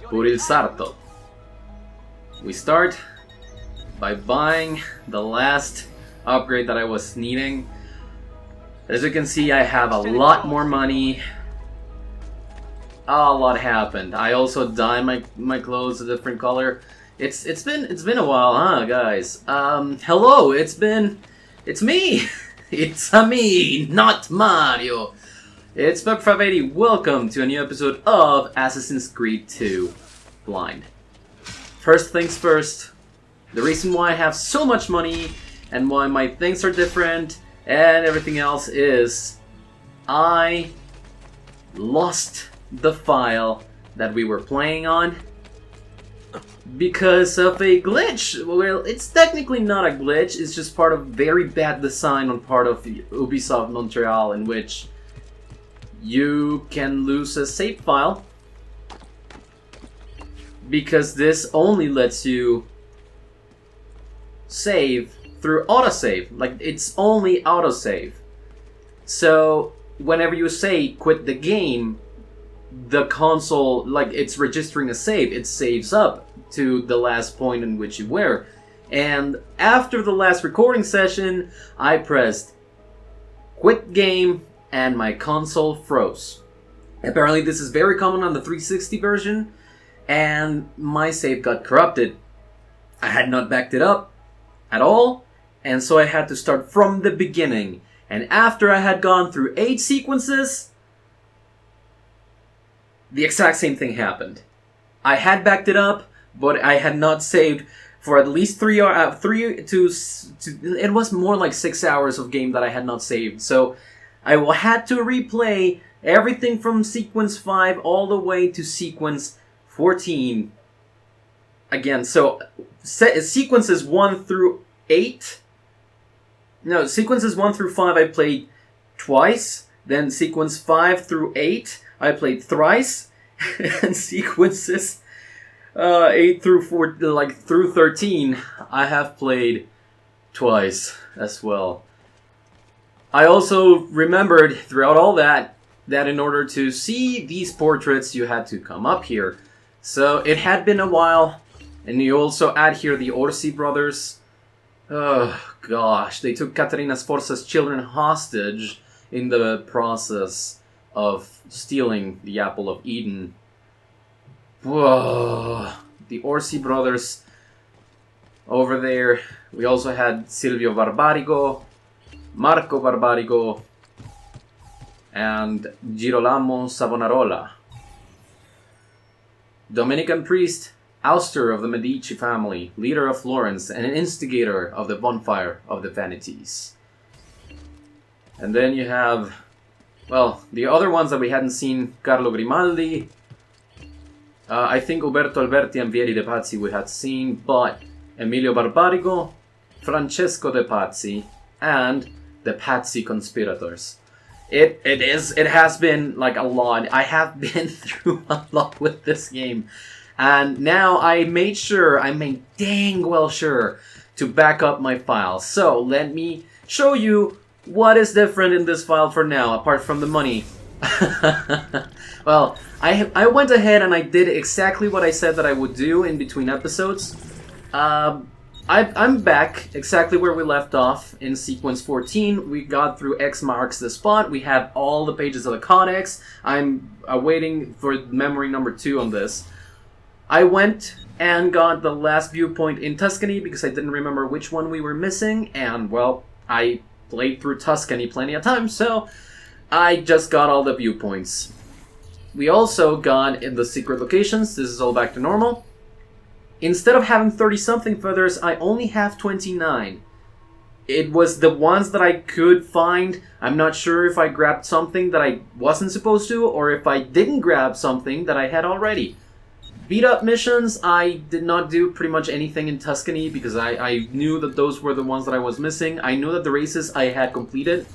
per il sarto. We start by buying the last upgrade that I was needing. As you can see, I have a lot more money. A lot happened. I also dyed my clothes a different color. It's been a while, huh, guys? Hello. It's me. It's me, not Mario. It's Buckfavady. Welcome to a new episode of Assassin's Creed 2 Blind. First things first. The reason why I have so much money and why my things are different and everything else is I lost the file that we were playing on because of a glitch. Well, it's technically not a glitch, it's just part of very bad design on part of Ubisoft Montreal, in which you can lose a save file because this only lets you save through autosave. Like, it's only autosave. So whenever you say quit the game, the console, like, it's registering a save. It saves up to the last point in which you were. And after the last recording session, I pressed quit game and my console froze. Apparently this is very common on the 360 version, and my save got corrupted. I had not backed it up at all, and so I had to start from the beginning. And after I had gone through 8 sequences, the exact same thing happened. I had backed it up, but I had not saved for at least 3 hours. It was more like 6 hours of game that I had not saved. So I had to replay everything from sequence 5 all the way to sequence 14 again. So sequences 1 through 8. No, sequences 1 through 5 I played twice. Then sequence 5 through 8 I played thrice. And sequences 8 through 4, like through 13, I have played twice as well. I also remembered throughout all that in order to see these portraits, you had to come up here. So it had been a while, and you also add here the Orsi brothers. Oh gosh, they took Caterina Sforza's children hostage in the process of stealing the Apple of Eden. Whoa, the Orsi brothers over there. We also had Silvio Barbarigo, Marco Barbarigo, and Girolamo Savonarola. Dominican priest, ouster of the Medici family, leader of Florence, and an instigator of the bonfire of the Vanities. And then you have, well, the other ones that we hadn't seen: Carlo Grimaldi. I think Uberto Alberti and Vieri de Pazzi we had seen, but Emilio Barbarigo, Francesco de Pazzi, and the Pazzi conspirators. It has been like a lot. I have been through a lot with this game. And now I made dang well sure to back up my file. So let me show you what is different in this file for now, apart from the money. Well, I went ahead and I did exactly what I said that I would do in between episodes. I'm back exactly where we left off in sequence 14. We got through X marks the spot. We have all the pages of the codex. I'm waiting for memory number 2 on this. I went and got the last viewpoint in Tuscany because I didn't remember which one we were missing, and, well, I played through Tuscany plenty of times, so I just got all the viewpoints. We also got in the secret locations. This is all back to normal. Instead of having 30-something feathers, I only have 29. It was the ones that I could find. I'm not sure if I grabbed something that I wasn't supposed to, or if I didn't grab something that I had already. Beat-up missions, I did not do pretty much anything in Tuscany because I knew that those were the ones that I was missing. I knew that the races I had completed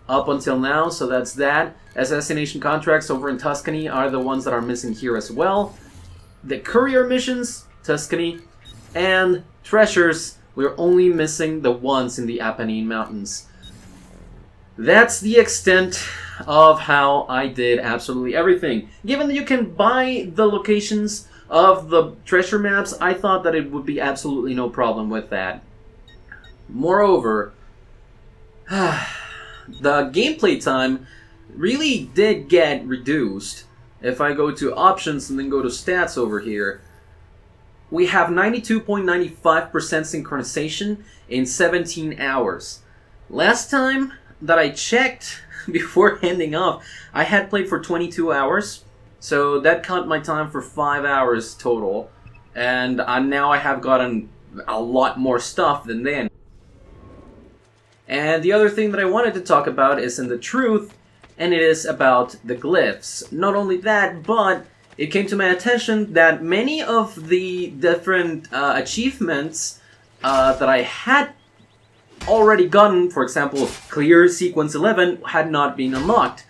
up until now, so that's that. Assassination contracts over in Tuscany are the ones that are missing here as well. The courier missions, Tuscany, and treasures, we're only missing the ones in the Apennine Mountains. That's the extent of how I did absolutely everything. Given that you can buy the locations of the treasure maps, I thought that it would be absolutely no problem with that. Moreover, the gameplay time really did get reduced. If I go to options and then go to stats over here, we have 92.95% synchronization in 17 hours. Last time that I checked before handing off, I had played for 22 hours. So that cut my time for 5 hours total. And now I have gotten a lot more stuff than then. And the other thing that I wanted to talk about is in the truth, and it is about the glyphs. Not only that, but it came to my attention that many of the different achievements that I had already gotten, for example, clear sequence 11, had not been unlocked.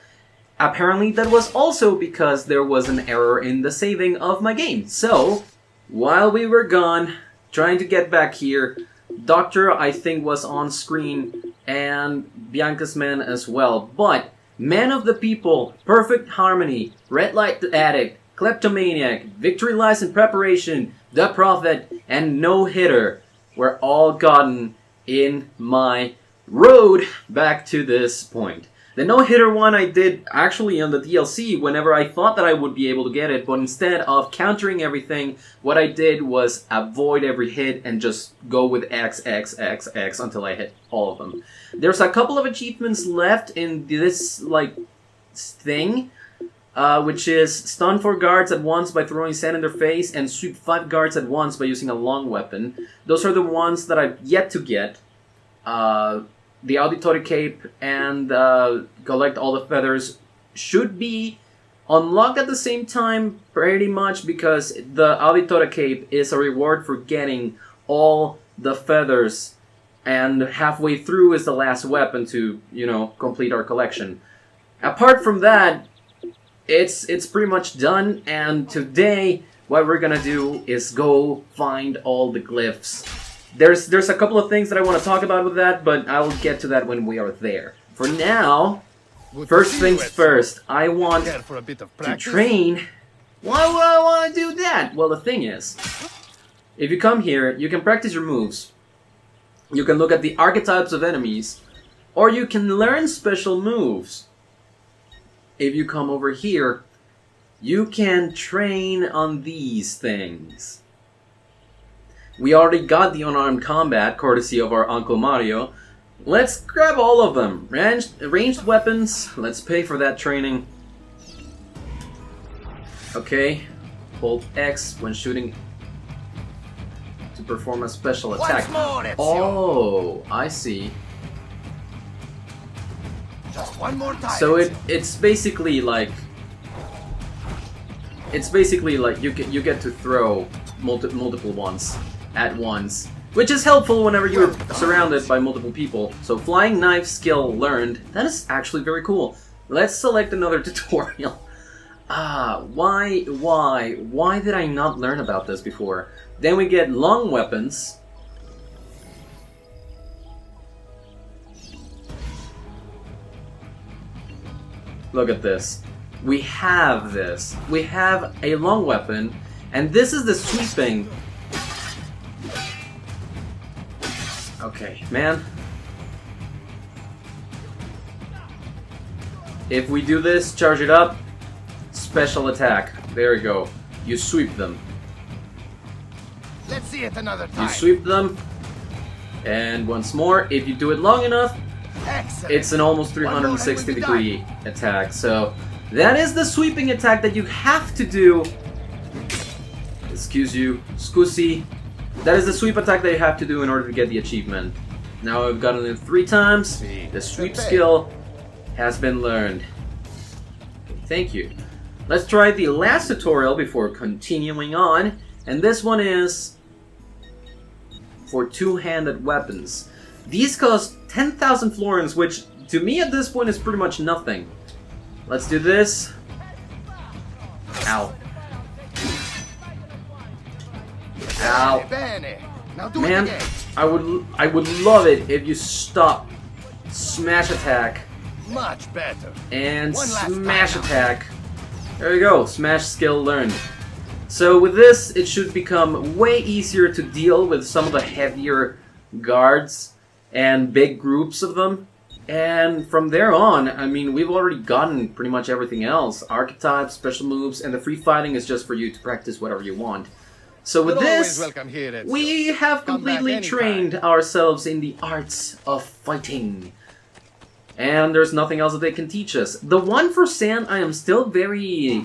Apparently that was also because there was an error in the saving of my game. So, while we were gone, trying to get back here, Doctor, I think, was on screen, and Bianca's Man as well. But Man of the People, Perfect Harmony, Red Light Addict, Kleptomaniac, Victory Lies in Preparation, The Prophet, and No Hitter were all gotten in my road back to this point. The No Hitter one I did actually on the DLC whenever I thought that I would be able to get it, but instead of countering everything, what I did was avoid every hit and just go with X, X, X, X until I hit all of them. There's a couple of achievements left in this, thing, which is stun 4 guards at once by throwing sand in their face and sweep 5 guards at once by using a long weapon. Those are the ones that I've yet to get. The Auditory Cape and collect all the feathers should be unlocked at the same time pretty much, because the Auditory Cape is a reward for getting all the feathers, and halfway through is the last weapon to, complete our collection. Apart from that, it's pretty much done, and today what we're gonna do is go find all the glyphs. There's a couple of things that I want to talk about with that, but I'll get to that when we are there. For now, first things first, I want to train. Why would I want to do that? Well, the thing is, if you come here, you can practice your moves. You can look at the archetypes of enemies, or you can learn special moves. If you come over here, you can train on these things. We already got the unarmed combat, courtesy of our Uncle Mario. Let's grab all of them. Ranged weapons, let's pay for that training. Okay, hold X when shooting to perform a special attack. Oh, I see. Just one more time. So it's basically like you get to throw multiple ones at once, which is helpful whenever you're surrounded by multiple people. So flying knife skill learned. That is actually very cool. Let's select another tutorial. Why did I not learn about this before? Then we get long weapons. Look at this. We have this. We have a long weapon, and this is the sweeping. Okay, man. If we do this, charge it up, special attack. There we go. You sweep them. Let's see it another time. You sweep them, and once more, if you do it long enough, Excellent. it's an almost 360-degree attack. So that is the sweeping attack that you have to do. Scusi. That is the sweep attack that you have to do in order to get the achievement. Now I've gotten it 3 times. The sweep skill has been learned. Thank you. Let's try the last tutorial before continuing on. And this one is for two-handed weapons. These cost 10,000 florins, which to me at this point is pretty much nothing. Let's do this. Ow. Ow. Man, I would love it if you stop smash attack. Much better. And smash attack. There you go, smash skill learned. So with this, it should become way easier to deal with some of the heavier guards and big groups of them. And from there on, I mean, we've already gotten pretty much everything else. Archetypes, special moves, and the free fighting is just for you to practice whatever you want. So with this, we have completely trained ourselves in the arts of fighting. And there's nothing else that they can teach us. The one for sand, I am still very...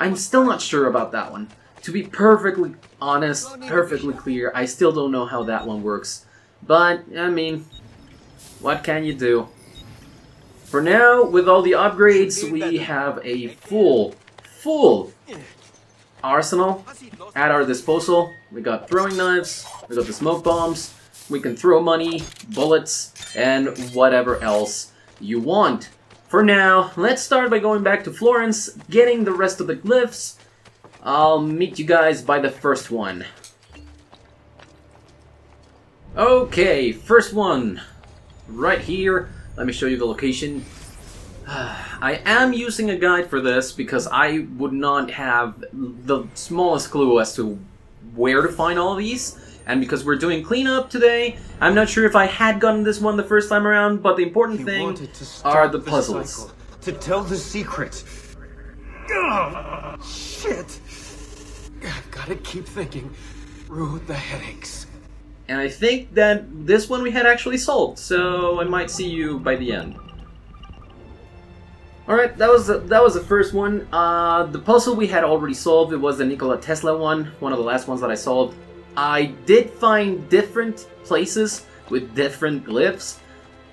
I'm still not sure about that one. To be perfectly honest, perfectly clear, I still don't know how that one works. But, I mean, what can you do? For now, with all the upgrades, we have a full arsenal at our disposal. We got throwing knives, we got the smoke bombs, we can throw money, bullets, and whatever else you want. For now, let's start by going back to Florence, getting the rest of the glyphs. I'll meet you guys by the first one. Okay, first one. Right here. Let me show you the location. I am using a guide for this because I would not have the smallest clue as to where to find all of these. And because we're doing cleanup today, I'm not sure if I had gotten this one the first time around, but the important thing are the puzzles. To tell the secret. Ugh, shit. I've gotta keep thinking through the headaches. And I think that this one we had actually solved, so I might see you by the end. Alright, that was the first one. The puzzle we had already solved. It was the Nikola Tesla one of the last ones that I solved. I did find different places with different glyphs.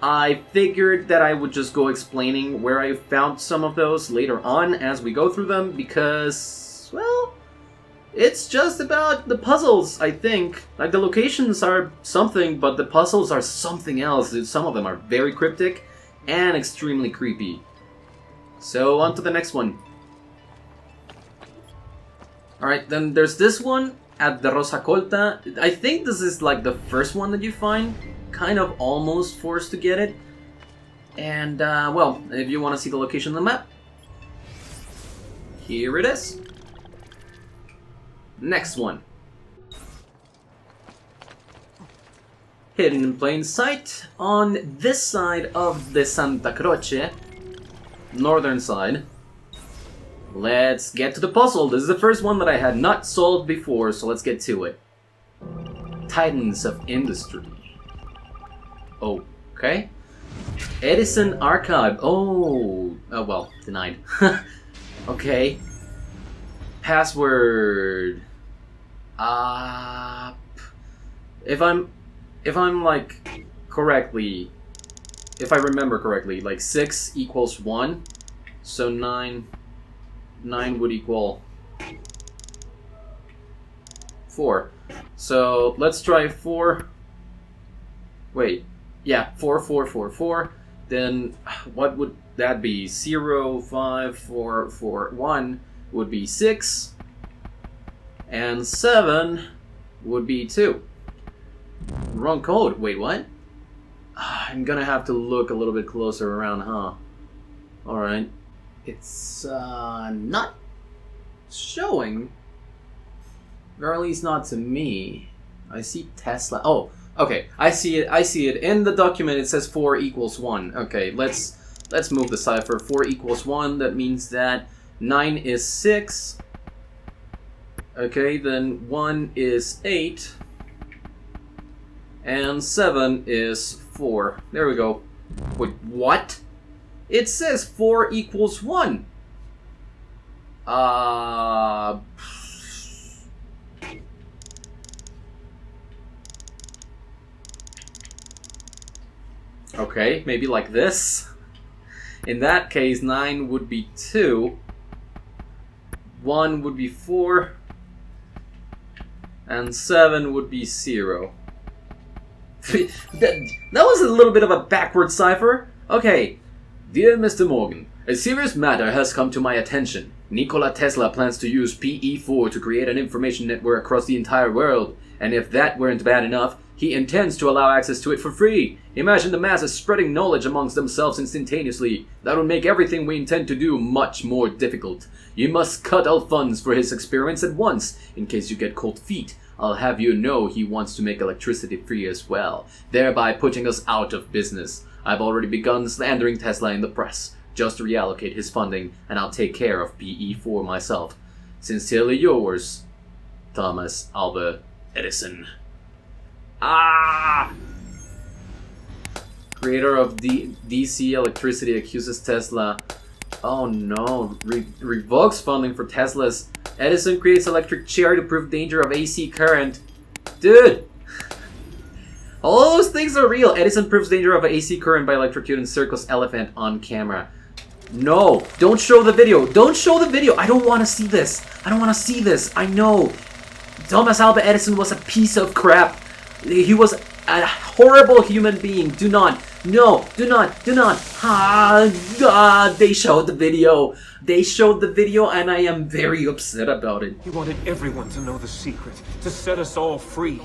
I figured that I would just go explaining where I found some of those later on as we go through them because, well, it's just about the puzzles, I think. Like, the locations are something, but the puzzles are something else. Some of them are very cryptic and extremely creepy. So, on to the next one. Alright, then there's this one at the Rosa Colta. I think this is like the first one that you find. Kind of almost forced to get it. And, well, if you want to see the location on the map, here it is. Next one. Hidden in plain sight on this side of the Santa Croce, northern side. Let's get to the puzzle. This is the first one that I had not solved before, so let's get to it. Titans of Industry. Okay. Edison Archive. Oh, well, denied. Okay. Password. If I'm like correctly, if I remember correctly, like 6 equals 1, so 9 would equal 4. So let's try 4. Wait, yeah, 4, 4, 4, 4. Then what would that be? 0, 5, 4, 4, 1 would be 6, and 7 would be 2. Wrong code. Wait, what? I'm gonna have to look a little bit closer around, huh? Alright. It's not showing. Or at least not to me. I see Tesla. Oh, okay. I see it. In the document it says 4 equals 1. Okay, let's move the cipher. 4 equals 1. That means that 9 is 6. Okay, then 1 is 8. And 7 is 4. There we go. Wait, what? It says 4 equals 1. Okay, maybe like this. In that case, 9 would be 2. 1 would be 4. And 7 would be 0. that was a little bit of a backward cipher. Okay. Dear Mr. Morgan, a serious matter has come to my attention. Nikola Tesla plans to use PE4 to create an information network across the entire world, and if that weren't bad enough, He intends to allow access to it for free. Imagine the masses spreading knowledge amongst themselves instantaneously. That would make everything we intend to do much more difficult. You must cut all funds for his experiments at once, in case you get cold feet. I'll have you know he wants to make electricity free as well, thereby putting us out of business. I've already begun slandering Tesla in the press. Just reallocate his funding, and I'll take care of PE4 myself. Sincerely yours, Thomas Alva Edison. Ah! Creator of DC electricity accuses Tesla. Oh no, revokes funding for Tesla's. Edison creates electric chair to prove danger of AC current. Dude! All those things are real. Edison proves danger of AC current by electrocuting circus elephant on camera. No, don't show the video. Don't show the video. I don't want to see this. I don't want to see this. I know. Thomas Alva Edison was a piece of crap. He was a horrible human being. Do not. No, do not. They showed the video. They showed the video and I am very upset about it. He wanted everyone to know the secret, to set us all free.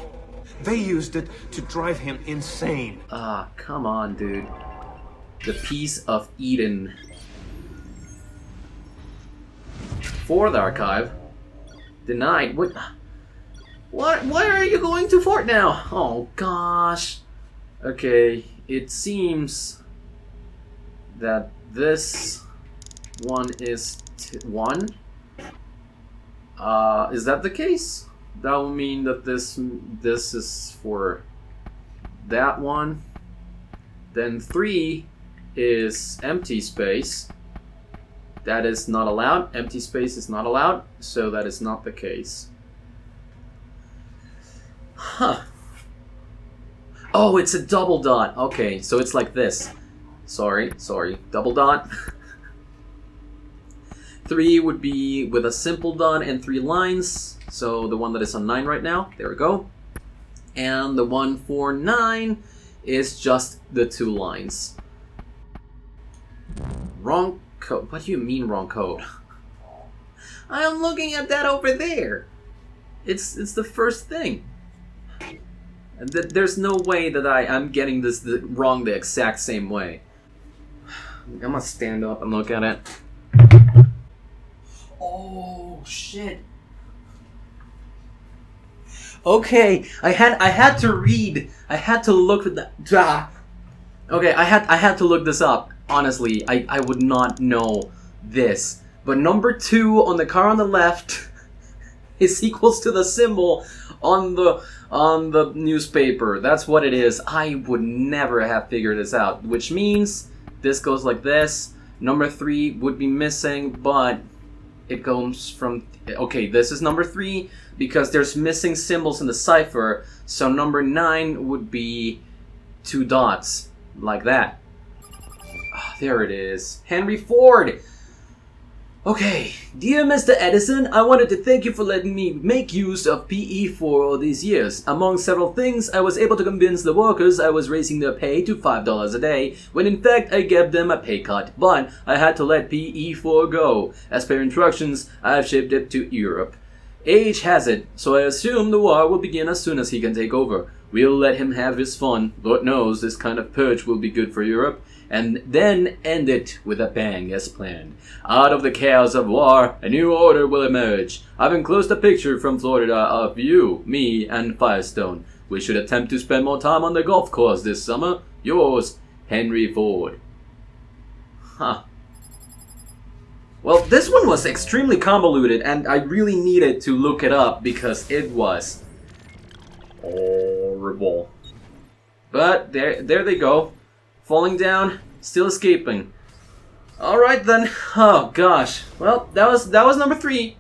They used it to drive him insane. Ah, come on, dude. The piece of Eden. Fourth archive. Denied. What? Why are you going to Fort now? Oh gosh. Okay, it seems that this one is 1. Is that the case? That will mean that this is for that one. Then 3 is empty space. That is not allowed. Empty space is not allowed, so that is not the case. Huh. Oh, it's a double dot. Okay, so it's like this. Sorry. Double dot. 3 would be with a simple dot and 3 lines. So the one that is on 9 right now. There we go. And the one for 9 is just the 2 lines. Wrong code. What do you mean wrong code? I am looking at that over there. It's the first thing. There's no way that I'm getting this wrong the exact same way. I'm gonna stand up and look at it. Oh shit. Okay, I had to read. I had to look at that. Okay, I had to look this up. Honestly, I would not know this. But number 2 on the car on the left is equals to the symbol on the newspaper. That's what it is. I would never have figured this out. Which means this goes like this. Number 3 would be missing, but it goes from... Okay, this is number 3 because there's missing symbols in the cipher. So number 9 would be 2 dots. Like that. Oh, there it is. Henry Ford! Okay, dear Mr. Edison, I wanted to thank you for letting me make use of PE for all these years. Among several things, I was able to convince the workers I was raising their pay to $5 a day, when in fact I gave them a pay cut, but I had to let PE4 go. As per instructions, I've shipped it to Europe. Age has it, so I assume the war will begin as soon as he can take over. We'll let him have his fun. Lord knows this kind of purge will be good for Europe. And then end it with a bang as planned. Out of the chaos of war, a new order will emerge. I've enclosed a picture from Florida of you, me, and Firestone. We should attempt to spend more time on the golf course this summer. Yours, Henry Ford. Huh. Well, this one was extremely convoluted, and I really needed to look it up because it was horrible. But there they go. Falling down, still escaping. Alright then. Oh gosh. Well, that was number 3.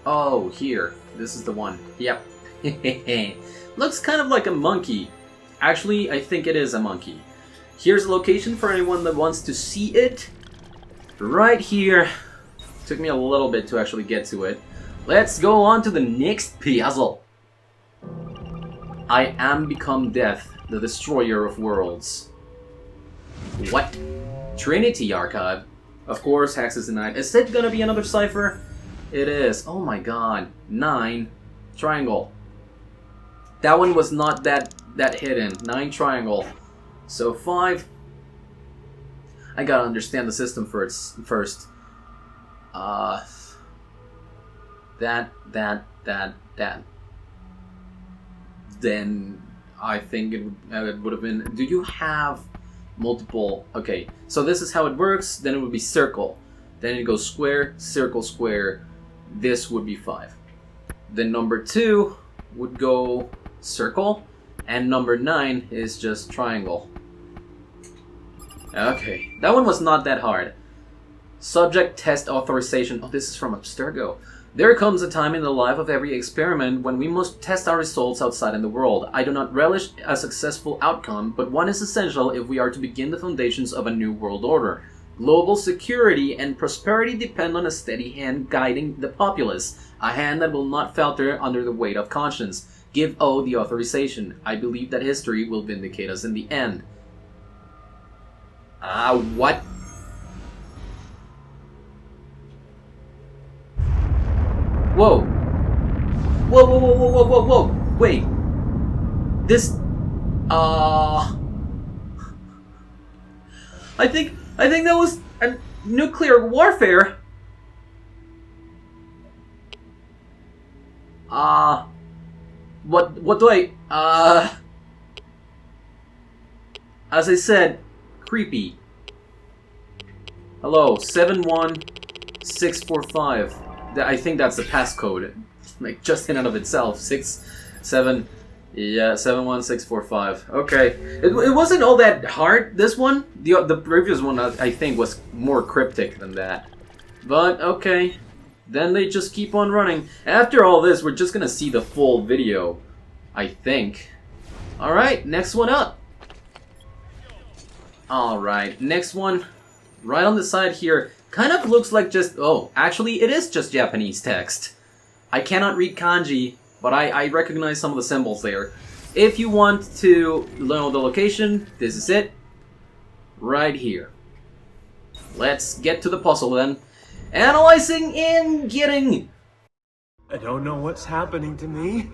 Oh, here. This is the one. Yep. Looks kind of like a monkey. Actually, I think it is a monkey. Here's a location for anyone that wants to see it. Right here. Took me a little bit to actually get to it. Let's go on to the next puzzle. I am become death, the destroyer of worlds. What? Trinity Archive? Of course, Hex is denied. Is it gonna be another cipher? It is. Oh my god. 9. Triangle. That one was not that hidden. 9 triangle. So 5. I gotta understand the system first. That. Then I think it would have been. Do you have multiple? Okay, so this is how it works. Then it would be circle. Then it goes square, circle, square. This would be 5. Then number 2 would go circle, and number 9 is just triangle. Okay, that one was not that hard. Subject test authorization. Oh, this is from Abstergo. There comes a time in the life of every experiment when we must test our results outside in the world. I do not relish a successful outcome, but one is essential if we are to begin the foundations of a new world order. Global security and prosperity depend on a steady hand guiding the populace, a hand that will not falter under the weight of conscience. Give O the authorization. I believe that history will vindicate us in the end. What? Whoa. Whoa. Wait. This... I think that was a nuclear warfare. What do I... As I said, creepy. Hello, 71645. I think that's the passcode. Like, just in and of itself. 71645. Okay. It wasn't all that hard, this one. The previous one, I think, was more cryptic than that. But, okay. Then they just keep on running. After all this, we're just gonna see the full video. I think. Alright, next one up. Alright, next one. Right on the side here. Kind of looks like just... Oh, actually, it is just Japanese text. I cannot read kanji, but I recognize some of the symbols there. If you want to know the location, this is it. Right here. Let's get to the puzzle then. Analyzing and getting... I don't know what's happening to me.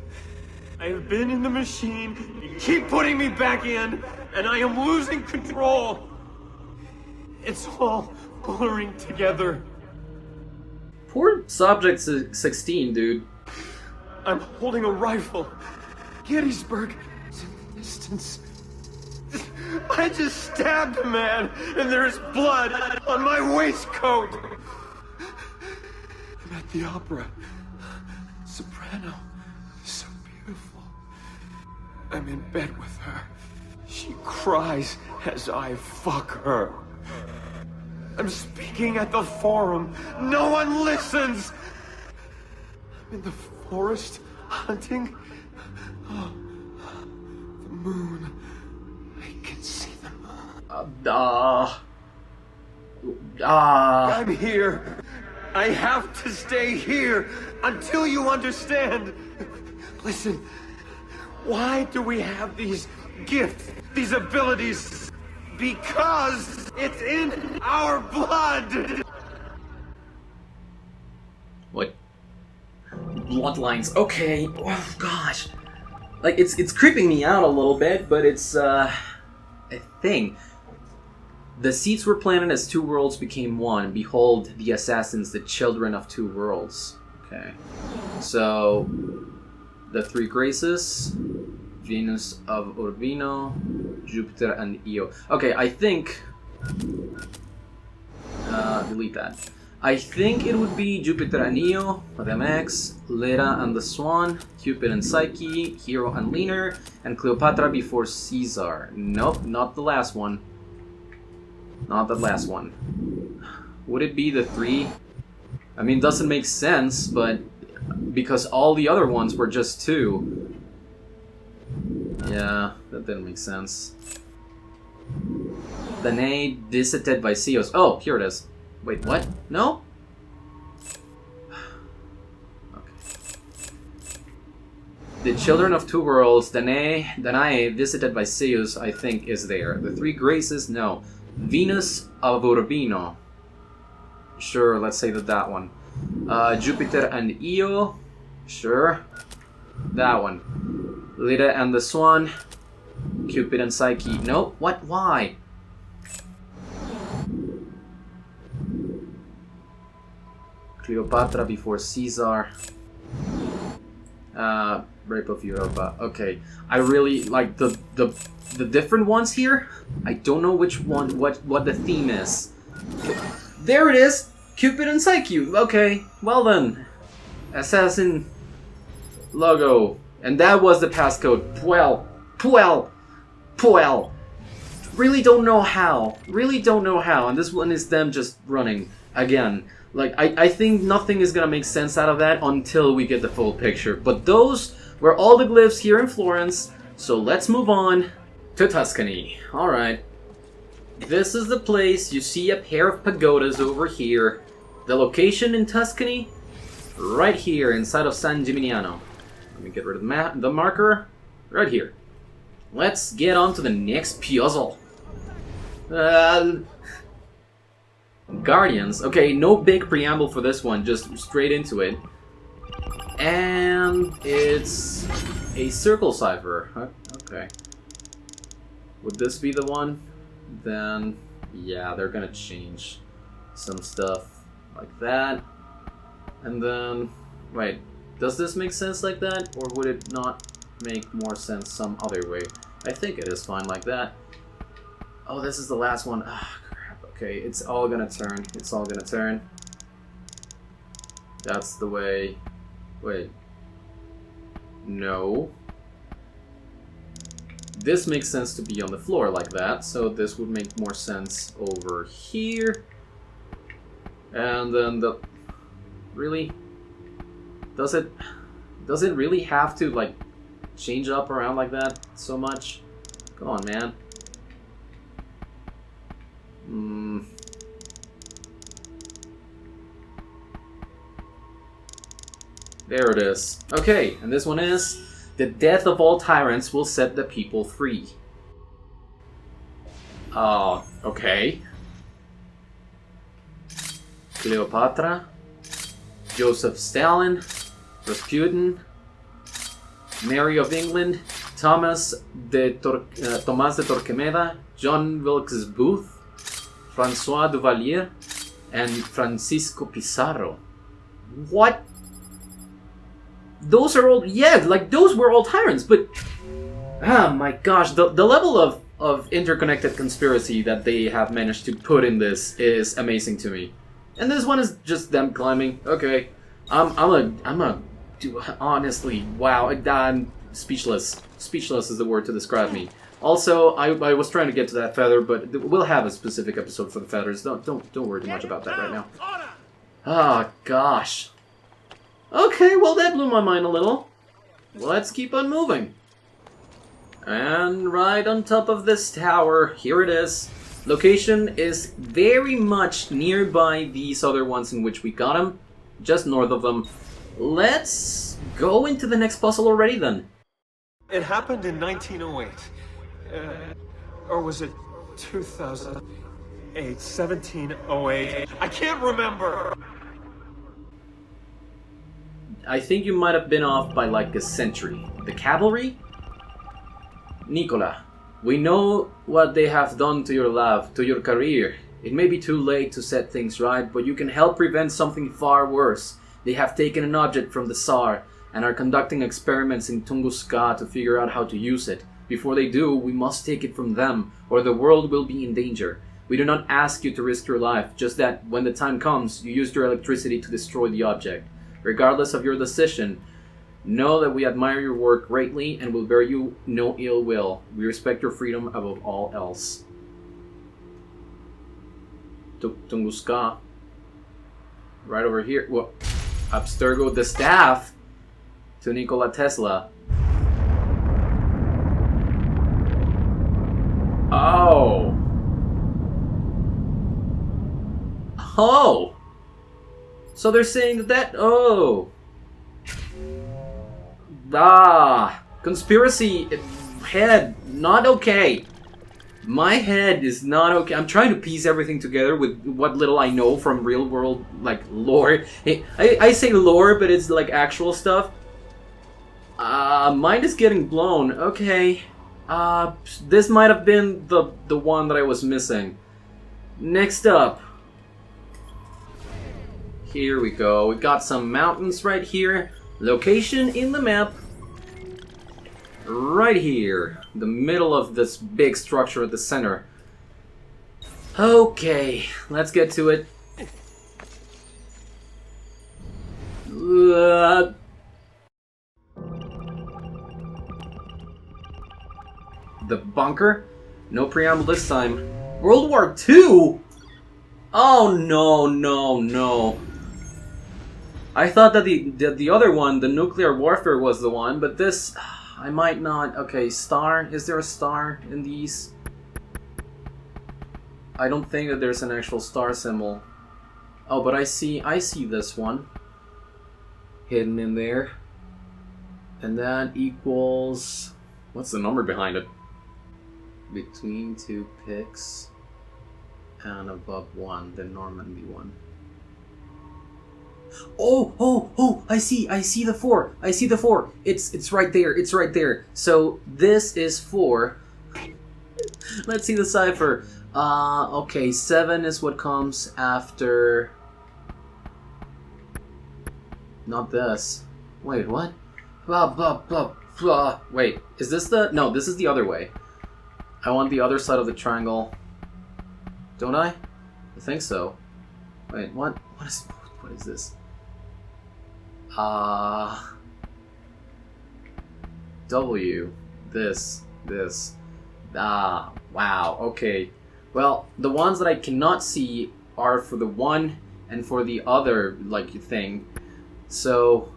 I have been in the machine. You keep putting me back in, and I am losing control. It's all blurring together. Poor Subject 16, dude. I'm holding a rifle. Gettysburg is in the distance. I just stabbed a man, and there's blood on my waistcoat. I'm at the opera. Soprano. So beautiful. I'm in bed with her. She cries as I fuck her. I'm speaking at the forum. No one listens. I'm in the forest hunting. Oh, the moon. I can see the moon. I'm here. I have to stay here until you understand. Listen, why do we have these gifts, these abilities? Because it's in our blood! What? Bloodlines. Okay. Oh, gosh. Like, it's creeping me out a little bit, but it's, a thing. The seeds were planted as two worlds became one. Behold, the assassins, the children of two worlds. Okay. So, the three graces, Venus of Urbino, Jupiter and Io. Okay, I think... delete that. I think it would be Jupiter and Io, Max, Leda and the Swan, Cupid and Psyche, Hero and Leaner, and Cleopatra before Caesar. Nope, not the last one. Not the last one. Would it be the three? I mean, it doesn't make sense, but... because all the other ones were just two. Yeah, that didn't make sense. Danae visited by Ceos. Oh, here it is. Wait, what? No? Okay. The Children of Two Worlds, Danae visited by Ceos, I think, is there. The Three Graces, no. Venus of Urbino. Sure, let's say that one. Jupiter and Io. Sure. That one. Leda and the Swan. Cupid and Psyche. No, what? Why? Cleopatra before Caesar. Rape of Europa. Okay, I really like the different ones here. I don't know which one, what the theme is. There it is, Cupid and Psyche. Okay, well then, assassin logo, and that was the passcode. Puel. Really don't know how. And this one is them just running again. Like, I think nothing is gonna make sense out of that until we get the full picture. But those were all the glyphs here in Florence, so let's move on to Tuscany. Alright. This is the place. You see a pair of pagodas over here. The location in Tuscany, right here inside of San Gimignano. Let me get rid of the marker. Right here. Let's get on to the next puzzle. Guardians. Okay, no big preamble for this one, just straight into it. And it's a circle cipher. Okay. Would this be the one? Then, yeah, they're gonna change some stuff like that. And then, wait, does this make sense like that? Or would it not make more sense some other way? I think it is fine like that. Oh, this is the last one. Ah, crap. Okay, it's all gonna turn. It's all gonna turn. That's the way. Wait. No. This makes sense to be on the floor like that, so this would make more sense over here. And then the... Really? Does it really have to, like, change up around like that so much? Come on, man. There it is. Okay, and this one is... The death of all tyrants will set the people free. Okay. Cleopatra. Joseph Stalin. Rasputin. Mary of England. Thomas de Torquemada. John Wilkes Booth. Francois Duvalier. And Francisco Pizarro. What? Those are all, yeah, like those were all tyrants, but oh my gosh, the level of interconnected conspiracy that they have managed to put in this is amazing to me. And this one is just them climbing. Okay, honestly, wow, I'm speechless. Speechless is the word to describe me. Also, I was trying to get to that feather, but we'll have a specific episode for the feathers. Don't worry too much about that right now. Oh gosh. Okay, well that blew my mind a little. Let's keep on moving. And right on top of this tower, here it is. Location is very much nearby these other ones in which we got them. Just north of them. Let's go into the next puzzle already then. It happened in 1908. Or was it 2008? 1708? I can't remember! I think you might have been off by like a century. The cavalry? Nicola, we know what they have done to your love, to your career. It may be too late to set things right, but you can help prevent something far worse. They have taken an object from the Tsar and are conducting experiments in Tunguska to figure out how to use it. Before they do, we must take it from them, or the world will be in danger. We do not ask you to risk your life, just that when the time comes, you use your electricity to destroy the object. Regardless of your decision, know that we admire your work greatly and will bear you no ill will. We respect your freedom above all else. Tunguska. Right over here. Well, Abstergo the staff to Nikola Tesla. Oh. Oh. So they're saying that, oh. Conspiracy head, not okay. My head is not okay. I'm trying to piece everything together with what little I know from real world, like, lore. I say lore, but it's like actual stuff. Mine is getting blown. Okay. This might have been the one that I was missing. Next up. Here we go. We got some mountains right here. Location in the map. Right here. The middle of this big structure at the center. Okay, let's get to it. The bunker? No preamble this time. World War II? Oh no, no, no. I thought that the other one, the nuclear warfare, was the one, but this... I might not... Okay, star? Is there a star in these? I don't think that there's an actual star symbol. Oh, but I see this one. Hidden in there. And that equals... What's the number behind it? Between 2 picks and above 1, the Normandy one. Oh, I see the 4. I see the 4. It's right there. It's right there. So this is 4. Let's see the cipher. Okay, 7 is what comes after. Not this. Wait, what? Blah blah blah blah. Wait, is this the? No, this is the other way. I want the other side of the triangle. Don't I? I think so. Wait, what? What is this? W. This. Wow. Okay. Well, the ones that I cannot see are for the one and for the other, like, thing. So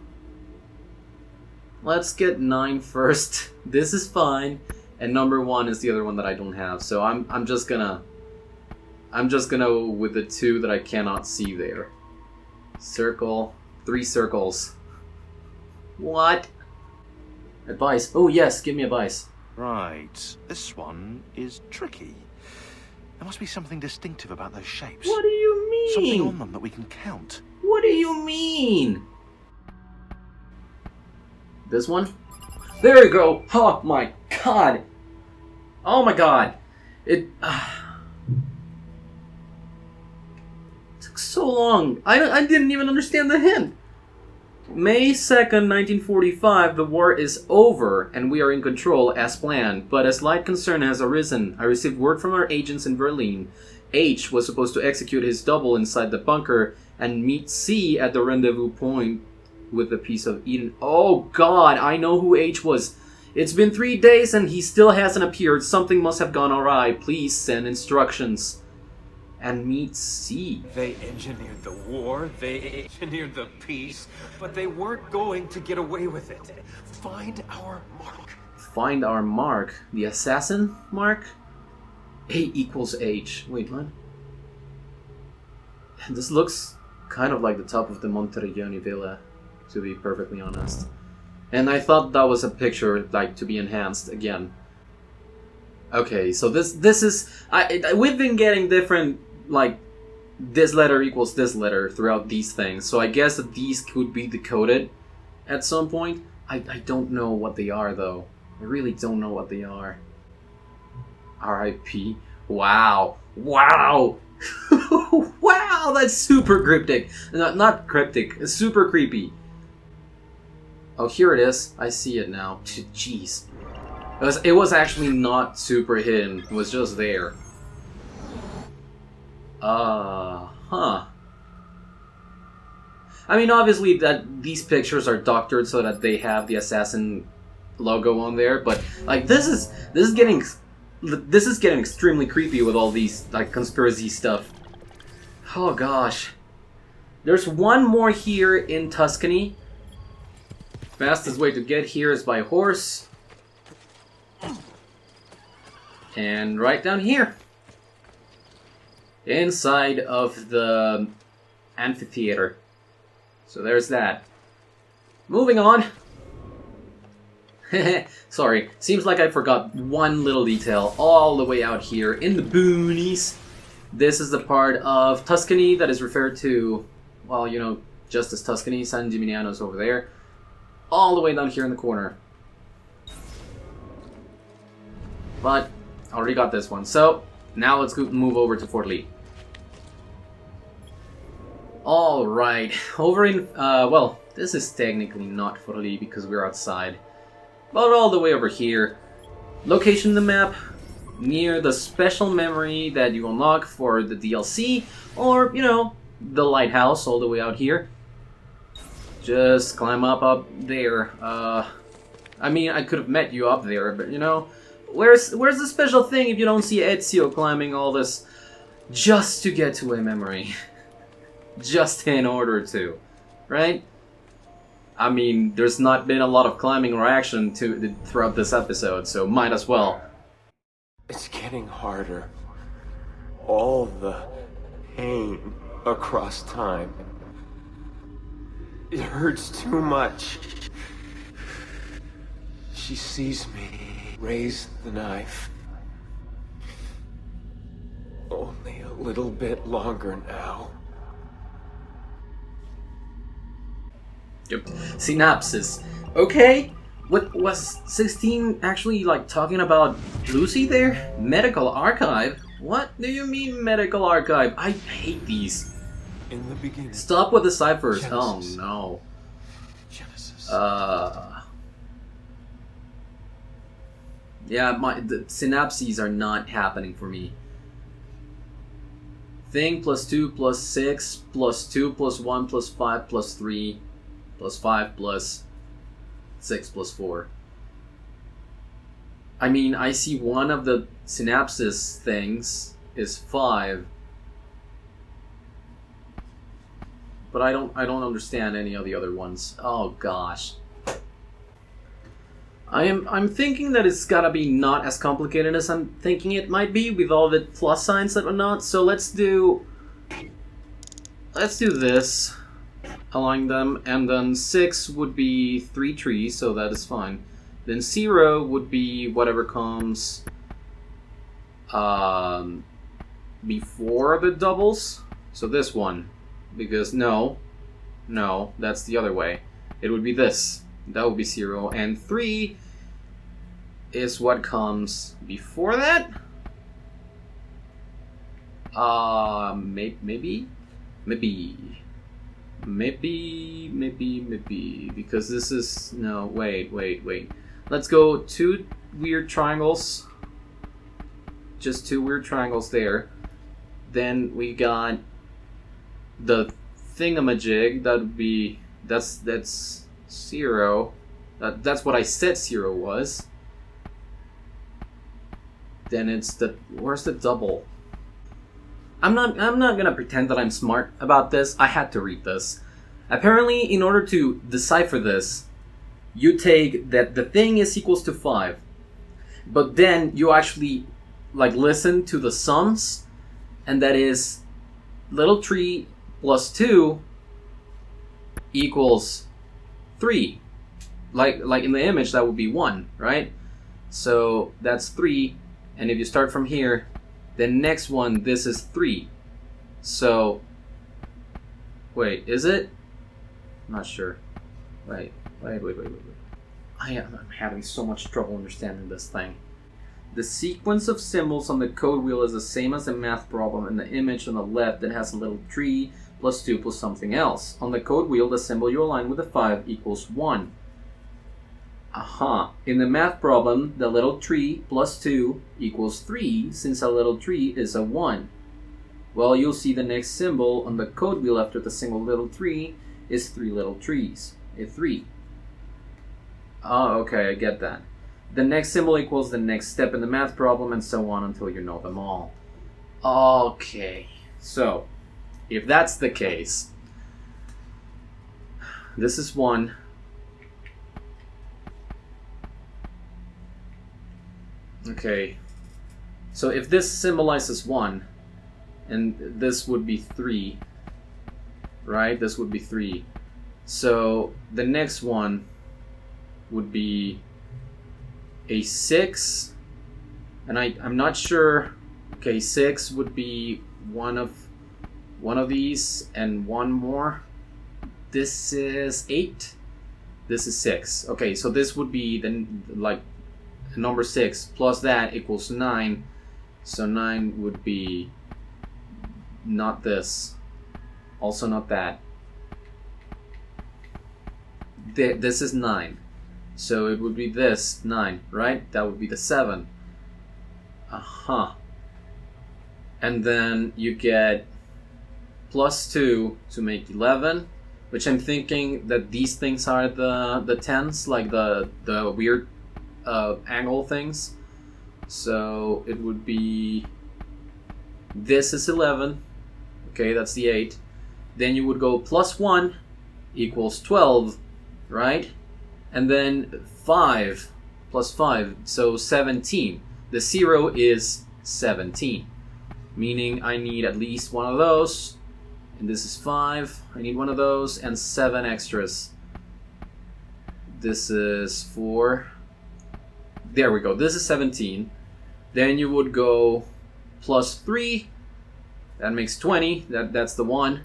let's get 9 first. This is fine. And number 1 is the other one that I don't have. So I'm just gonna with the 2 that I cannot see there. Circle. 3 circles. What? Advice. Oh yes, give me advice. Right. This one is tricky. There must be something distinctive about those shapes. What do you mean? Something on them that we can count. What do you mean? This one? There you go! Oh my god! Oh my god! It took so long. I didn't even understand the hint. May 2nd, 1945, the war is over and we are in control as planned, but a slight concern has arisen. I received word from our agents in Berlin. H was supposed to execute his double inside the bunker and meet C at the rendezvous point with a piece of Eden. Oh god, I know who H was. It's been 3 days and he still hasn't appeared. Something must have gone awry. Please send instructions. And meet C. They engineered the war, they engineered the peace, but they weren't going to get away with it. Find our mark. Find our mark. The assassin mark? A equals H. Wait, what? This looks kind of like the top of the Monteriggioni Villa, to be perfectly honest. And I thought that was a picture, like, to be enhanced again. Okay, so this is... we've been getting different, like, this letter equals this letter throughout these things. So I guess that these could be decoded at some point. I don't know what they are, though. I really don't know what they are. R.I.P. Wow. Wow! Wow, that's super cryptic. Not cryptic, it's super creepy. Oh, here it is. I see it now. Jeez. It was actually not super hidden. It was just there. Huh. I mean, obviously that these pictures are doctored so that they have the assassin logo on there, but like this is getting extremely creepy with all these like conspiracy stuff. Oh gosh. There's one more here in Tuscany. Fastest way to get here is by horse. And right down here. Inside of the amphitheater. So there's that. Moving on. Sorry. Seems like I forgot one little detail all the way out here in the boonies. This is the part of Tuscany that is referred to, well, you know, just as Tuscany. San Gimignano's over there. all the way down here in the corner. But I already got this one, so now let's go move over to Fort Lee. Alright, over in, well, this is technically not Fort Lee because we're outside. But all the way over here. Location in the map, near the special memory that you unlock for the DLC, or, you know, the lighthouse all the way out here. Just climb up there. I mean, I could have met you up there, but, you know, where's the special thing if you don't see Ezio climbing all this just to get to a memory? Just in order to, right? I mean, there's not been a lot of climbing or action throughout this episode, so might as well. It's getting harder. All the pain across time. It hurts too much. She sees me raise the knife. Only a little bit longer now. Yep. Synopsis. Okay, what was 16 actually like talking about Lucy there? Medical archive? What do you mean medical archive? I hate these. In the beginning. Stop with the ciphers. Genesis. Oh no. Genesis. Yeah, the synapses are not happening for me. Thing plus 2 plus 6 plus 2 plus 1 plus 5 plus 3 plus 5 plus 6 plus 4. I mean, I see one of the synapses things is 5. But I don't understand any of the other ones. Oh gosh. I'm thinking that it's gotta be not as complicated as I'm thinking it might be with all the plus signs that are not. So let's do this, allowing them, and then 6 would be 3 trees, so that is fine. Then 0 would be whatever comes before the doubles. So this one, because no, that's the other way. It would be this. That would be 0, and 3 is what comes before that. Maybe, because this is no. Wait. Let's go 2 weird triangles. Just 2 weird triangles there. Then we got the thingamajig. That would be that's 0. That's what I said 0 was. Then it's the... Where's the double? I'm not gonna pretend that I'm smart about this. I had to read this. Apparently, in order to decipher this, you take that the thing is equals to 5. But then you actually like listen to the sums, and that is little tree plus 2 equals 3. Like in the image, that would be 1, right? So that's 3, and if you start from here, the next one, this is 3. So, wait, is it? I'm not sure. Wait. I'm having so much trouble understanding this thing. The sequence of symbols on the code wheel is the same as the math problem in the image on the left that has a little tree plus 2 plus something else. On the code wheel, the symbol you align with the 5 equals 1. Aha. In the math problem, the little tree plus 2 equals 3, since a little tree is a 1. Well, you'll see the next symbol on the code wheel after the single little tree is 3 little trees. A 3. Oh, okay, I get that. The next symbol equals the next step in the math problem, and so on until you know them all. Okay, so, if that's the case, this is 1. Okay, so if this symbolizes 1, and this would be 3, right? This would be 3. So the next one would be a 6, and I'm not sure. Okay, 6 would be one of these, and one more. This is 8. This is 6. Okay, so this would be then like number 6 plus that equals 9. So 9 would be not this. Also not that. This is 9. So it would be this 9, right? That would be the 7. And then you get plus 2 to make 11, which I'm thinking that these things are the 10s, like the weird angle things. So it would be, this is 11. Okay, that's the 8. Then you would go plus 1 equals 12, right? And then 5 plus 5, so 17. The 0 is 17, meaning I need at least one of those. And this is 5. I need one of those and 7 extras. This is 4. There we go. This is 17. Then you would go plus 3. That makes 20. That's the 1.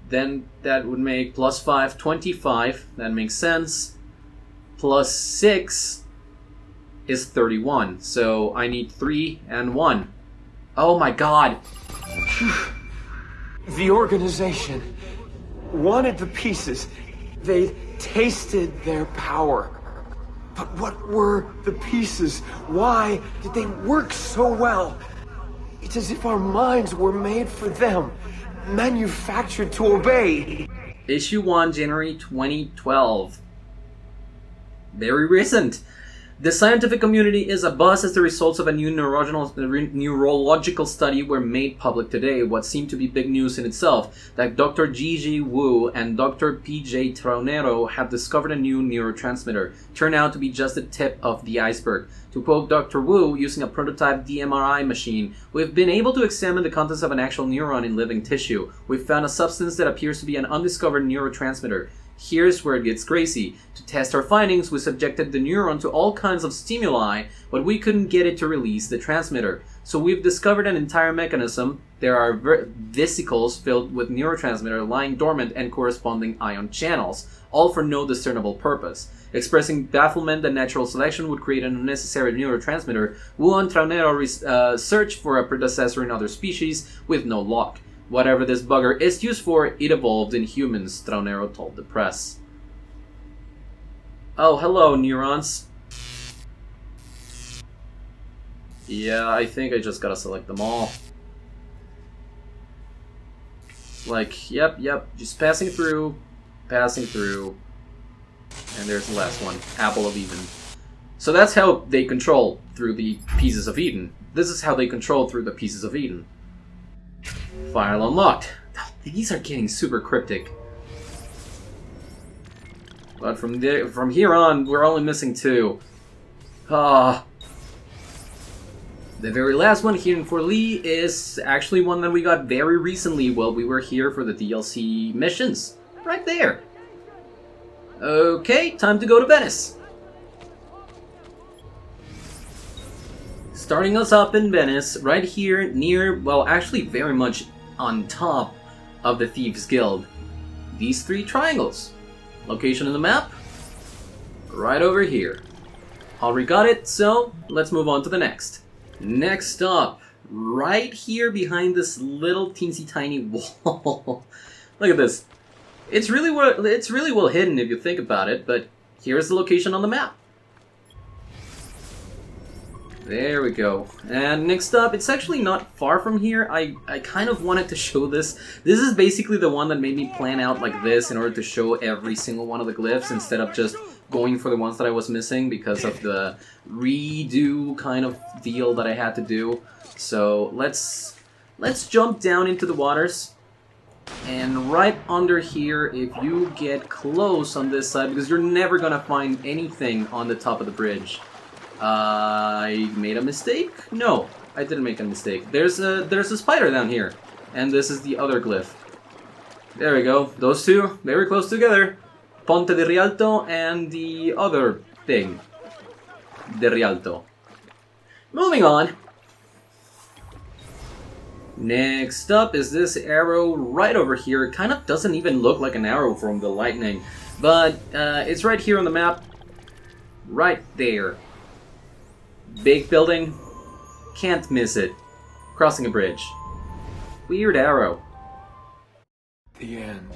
Then that would make plus 5, 25. That makes sense. Plus 6 is 31. So I need 3 and 1. Oh my god. The organization wanted the pieces. They tasted their power. But what were the pieces? Why did they work so well? It's as if our minds were made for them, manufactured to obey. Issue 1, January 2012. Very recent. The scientific community is abuzz as the results of a new neurological study were made public today. What seemed to be big news in itself, that Dr. Gigi Wu and Dr. PJ Traunero have discovered a new neurotransmitter, turned out to be just the tip of the iceberg. To quote Dr. Wu, using a prototype DMRI machine, we've been able to examine the contents of an actual neuron in living tissue. We've found a substance that appears to be an undiscovered neurotransmitter. Here's where it gets crazy. To test our findings, we subjected the neuron to all kinds of stimuli, but we couldn't get it to release the transmitter. So we've discovered an entire mechanism. There are vesicles filled with neurotransmitter lying dormant and corresponding ion channels, all for no discernible purpose. Expressing bafflement that natural selection would create an unnecessary neurotransmitter, Wu and Traunero searched for a predecessor in other species with no luck. Whatever this bugger is used for, it evolved in humans, Traunero told the press. Oh, hello, neurons. Yeah, I think I just gotta select them all. Like, yep, just passing through, and there's the last one, Apple of Eden. So that's how they control through the pieces of Eden. This is how they control through the pieces of Eden. File unlocked. These are getting super cryptic. But from here on, we're only missing 2. The very last one here in Fort Lee is actually one that we got very recently while we were here for the DLC missions. Right there. Okay, time to go to Venice. Starting us up in Venice, right here near, well, actually very much on top of the Thieves Guild. These 3 triangles. Location on the map, right over here. Already got it, so let's move on to the next. Next up, right here behind this little teensy tiny wall. Look at this. It's really well hidden if you think about it, but here's the location on the map. There we go. And next up, it's actually not far from here. I kind of wanted to show this. This is basically the one that made me plan out like this in order to show every single one of the glyphs instead of just going for the ones that I was missing because of the redo kind of deal that I had to do. So let's jump down into the waters. And right under here, if you get close on this side, because you're never gonna find anything on the top of the bridge. I made a mistake? No, I didn't make a mistake. There's a spider down here, and this is the other glyph. There we go. Those two, very close together. Ponte de Rialto and the other thing. De Rialto. Moving on. Next up is this arrow right over here. It kind of doesn't even look like an arrow from the lightning, but it's right here on the map. Right there. Big building. Can't miss it. Crossing a bridge. Weird arrow. The end.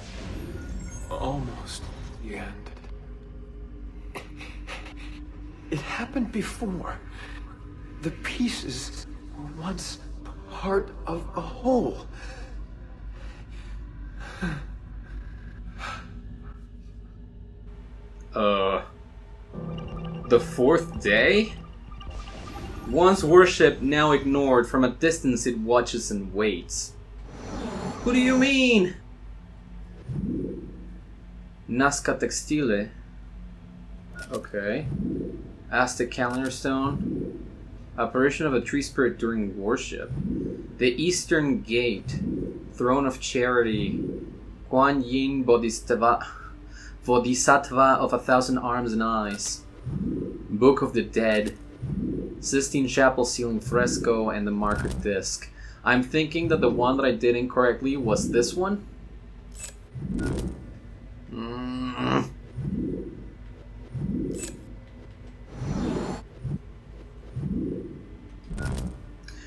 Almost the end. It happened before. The pieces were once part of a whole. The fourth day? Once worshipped, now ignored. From a distance it watches and waits. Who do you mean? Nazca Textile. Okay. Aztec calendar stone. Apparition of a tree spirit during worship. The Eastern Gate. Throne of Charity. Guan Yin Bodhisattva of 1,000 arms and eyes. Book of the Dead. Sistine Chapel ceiling fresco and the marker disc. I'm thinking that the one that I did incorrectly was this one.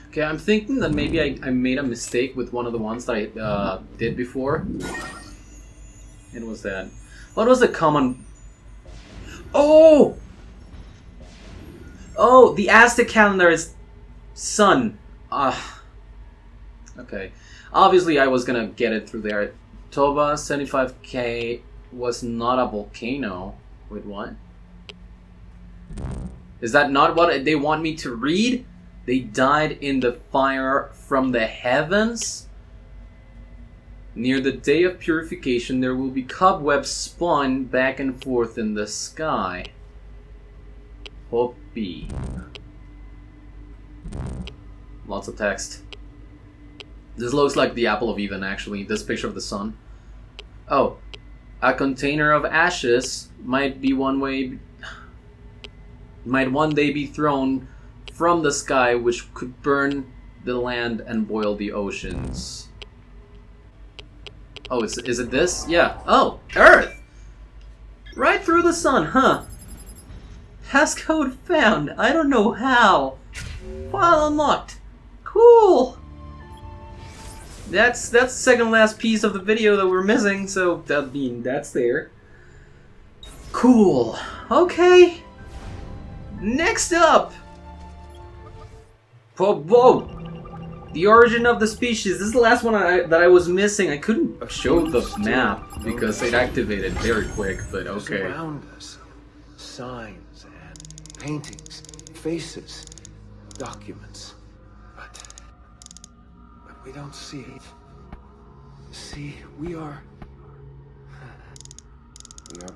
Okay, I'm thinking that maybe I made a mistake with one of the ones that I did before. It was that. What was the common... Oh! Oh, the Aztec calendar is sun. Okay. Obviously, I was gonna get it through there. Toba 75k was not a volcano. Wait, what? Is that not what they want me to read? They died in the fire from the heavens? Near the day of purification, there will be cobwebs spun back and forth in the sky. Hopi. Lots of text. This looks like the apple of Eden, actually. This picture of the sun. Oh. A container of ashes might one day be thrown from the sky, which could burn the land and boil the oceans. Oh, is it this? Yeah. Oh, Earth! Right through the sun, huh? Passcode found. I don't know how. File unlocked. Cool! That's the second last piece of the video that we're missing, so that's there. Cool. Okay. Next up! Whoa! The origin of the species. This is the last one that I was missing. I couldn't show the map because it activated very quick, but okay. Around us, signs and paintings, faces, documents, but we don't see it. See, we are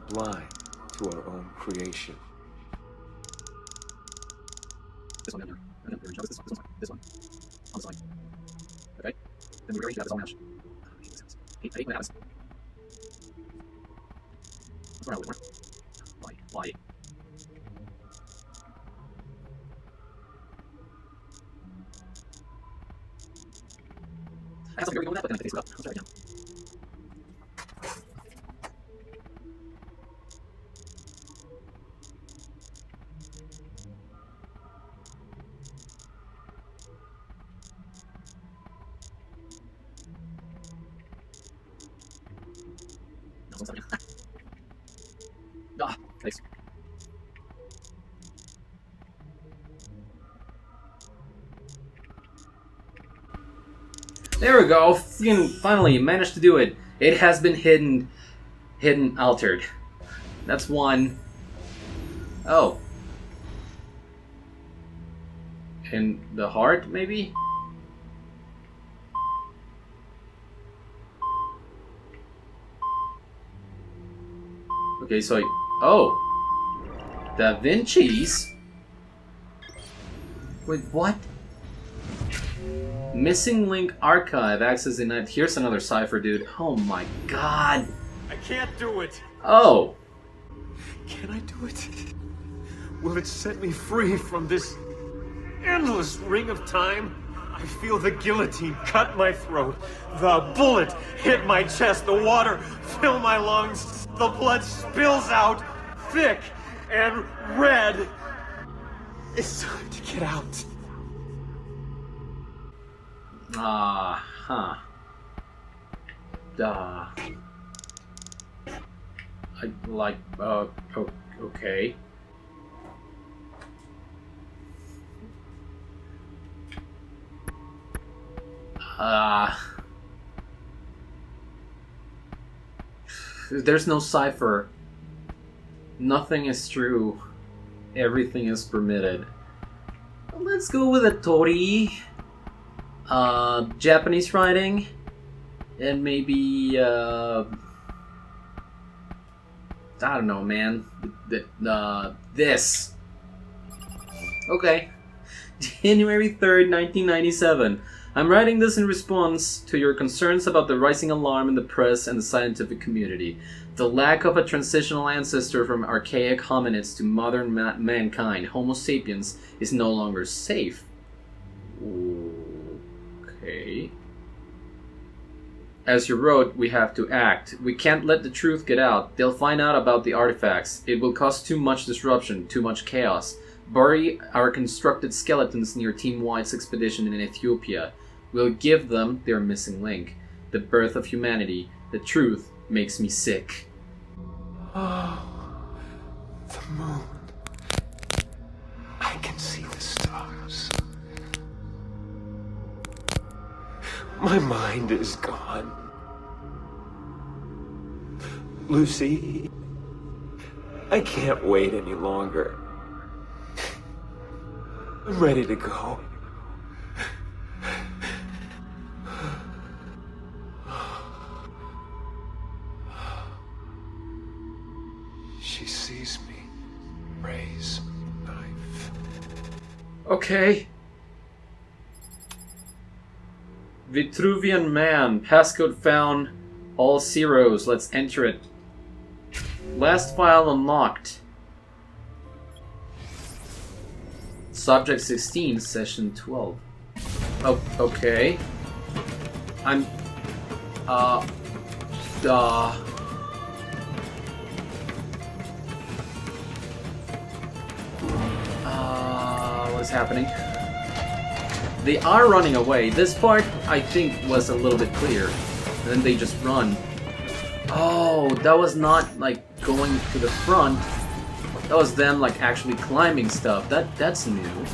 blind to our own creation. This one, and then this one. On the side. Okay. Then we rearrange that as all match. I hate when that happens. What's going on with more? Why? I had something very good with that, but then I fixed it up. Let's try it again. Thanks. There we go. Finally managed to do it. It has been hidden, altered. That's one. Oh. In the heart, maybe? Okay, so oh. Da Vinci's? Wait, what? Missing link archive, access denied. Here's another cipher, dude. Oh my god. I can't do it. Oh. Can I do it? Will it set me free from this endless ring of time? I feel the guillotine cut my throat. The bullet hit my chest. The water fill my lungs. The blood spills out, thick and red. It's time to get out. Okay. There's no cipher. Nothing is true. Everything is permitted. Let's go with a Tori. Japanese writing. And maybe, I don't know, man. This. Okay. January 3rd, 1997. I'm writing this in response to your concerns about the rising alarm in the press and the scientific community. The lack of a transitional ancestor from archaic hominids to modern mankind, Homo sapiens, is no longer safe. Okay. As you wrote, we have to act. We can't let the truth get out. They'll find out about the artifacts. It will cause too much disruption, too much chaos. Bury our constructed skeletons near Team White's expedition in Ethiopia. We'll give them their missing link. The birth of humanity. The truth makes me sick. Oh, the moon. I can see the stars. My mind is gone. Lucy, I can't wait any longer. I'm ready to go. She sees me raise a knife. Okay. Vitruvian Man. Passcode found. All zeros. Let's enter it. Last file unlocked. Subject 16, session 12. Oh, okay. What is happening? They are running away. This part, I think, was a little bit clear. And then they just run. Oh, that was not, like, going to the front. That was them, like, actually climbing stuff. That's new.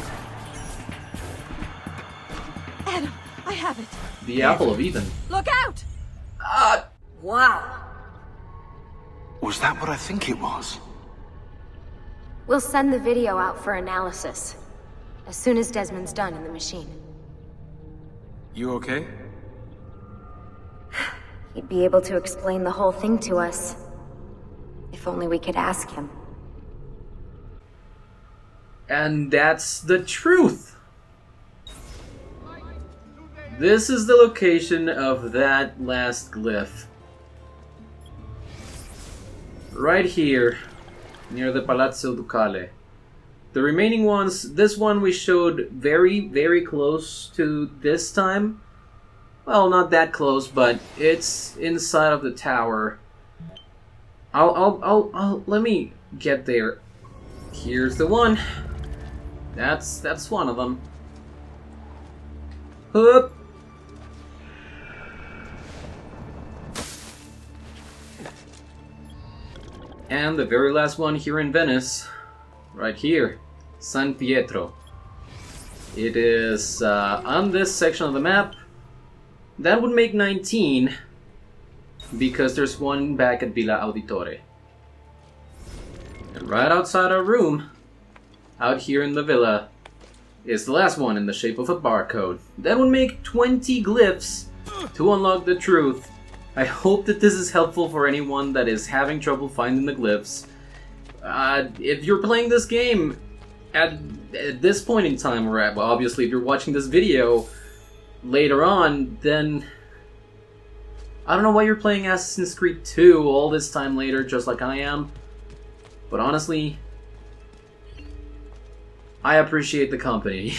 Adam, I have it. The Apple of Eden. Look out! Ah! Wow. Was that what I think it was? We'll send the video out for analysis as soon as Desmond's done in the machine. You okay? He'd be able to explain the whole thing to us. If only we could ask him. And that's the truth! This is the location of that last glyph. Right here, near the Palazzo Ducale. The remaining ones, this one we showed very, very close to this time. Well, not that close, but it's inside of the tower. Let me get there. Here's the one. That's one of them. Hup. And the very last one here in Venice, right here, San Pietro. It is on this section of the map. That would make 19, because there's one back at Villa Auditore. And right outside our room, out here in the villa, is the last one in the shape of a barcode. That would make 20 glyphs to unlock the truth. I hope that this is helpful for anyone that is having trouble finding the glyphs. If you're playing this game at this point in time, or well, obviously if you're watching this video later on, then I don't know why you're playing Assassin's Creed 2 all this time later, just like I am. But honestly, I appreciate the company.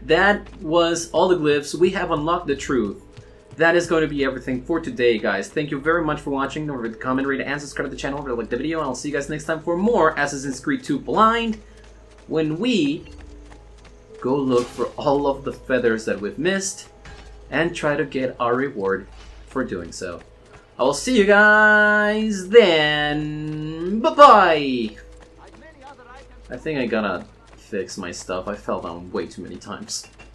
that was all the glyphs. We have unlocked the truth. That is going to be everything for today, guys. Thank you very much for watching. Don't forget to comment, rate, and subscribe to the channel. Remember to like the video, and I'll see you guys next time for more Assassin's Creed 2 Blind, when we go look for all of the feathers that we've missed and try to get our reward for doing so. I will see you guys then. Bye-bye! I think I gotta fix my stuff. I fell down way too many times.